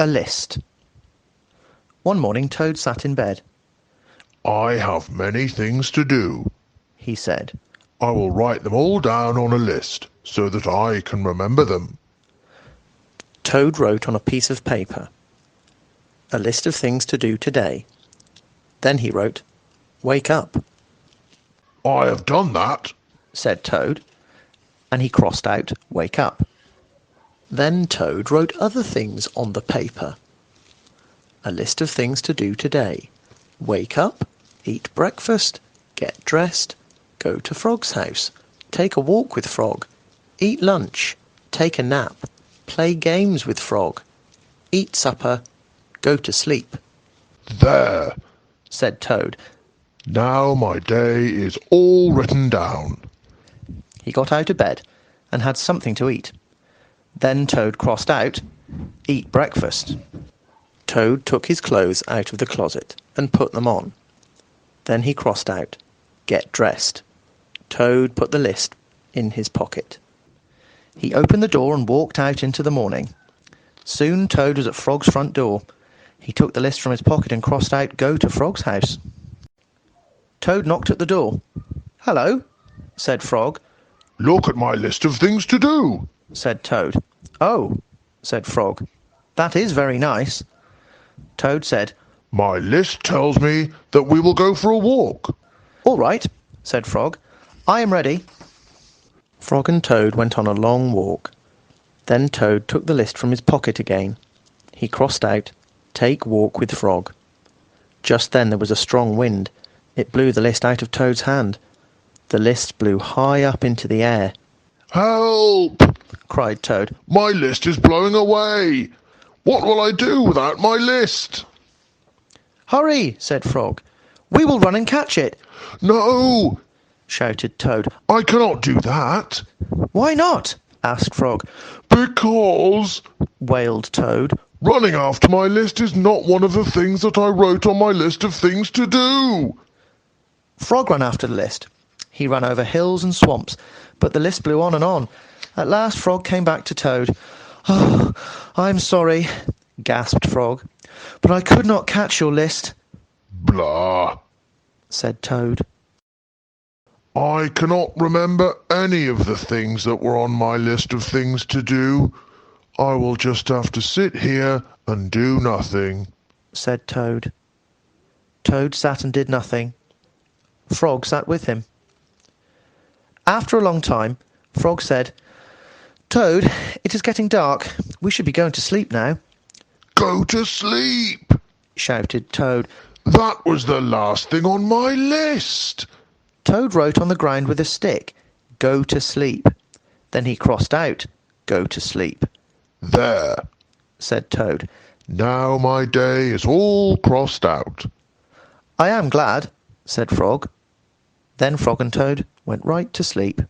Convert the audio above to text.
A list. One morning Toad sat in bed. "I have many things to do," he said. "I will write them all down on a list so that I can remember them." Toad wrote on a piece of paper, "A list of things to do today." Then he wrote, "Wake up," "I have done that," said Toad, and he crossed out "Wake up." Then Toad wrote other things on the paper. A list of things to do today. Wake up, eat breakfast, get dressed, go to Frog's house, take a walk with Frog, eat lunch, take a nap, play games with Frog, eat supper, go to sleep. "There," said Toad. "now my day is all written down." He got out of bed and had something to eat. Then Toad crossed out, "Eat breakfast." Toad took his clothes out of the closet and put them on. Then he crossed out, "Get dressed." Toad put the list in his pocket. He opened the door and walked out into the morning. Soon Toad was at Frog's front door. He took the list from his pocket and crossed out, "Go to Frog's house." Toad knocked at the door. "Hello," said Frog. "Look at my list of things to do," said Toad. "Oh," said Frog, "that is very nice." Toad said, "My list tells me that we will go for a walk." "All right," said Frog. "I am ready." Frog and Toad went on a long walk. Then Toad took the list from his pocket again. He crossed out, "Take walk with Frog." Just then there was a strong wind. It blew the list out of Toad's hand. The list blew high up into the air. "Help!" cried Toad. "My list is blowing away. What will I do without my list?" "Hurry," said Frog. "We will run and catch it." "No!" shouted Toad. "I cannot do that." "Why not?" asked Frog. "Because," wailed Toad, "running after my list is not one of the things that I wrote on my list of things to do." Frog ran after the list. He ran over hills and swamps, but the list blew on and on. At last Frog came back to Toad. "Oh, I'm sorry," gasped Frog, "but I could not catch your list." "Blah," said Toad. "I cannot remember any of the things that were on my list of things to do. I will just have to sit here and do nothing," said Toad. Toad sat and did nothing. Frog sat with him. After a long time, Frog said, "Toad, it is getting dark. We should be going to sleep now." "Go to sleep!" shouted Toad. "That was the last thing on my list." Toad wrote on the ground with a stick, "Go to sleep." Then he crossed out, "Go to sleep." "There," said Toad. "now my day is all crossed out." "I am glad," said Frog. Then Frog and Toad went right to sleep.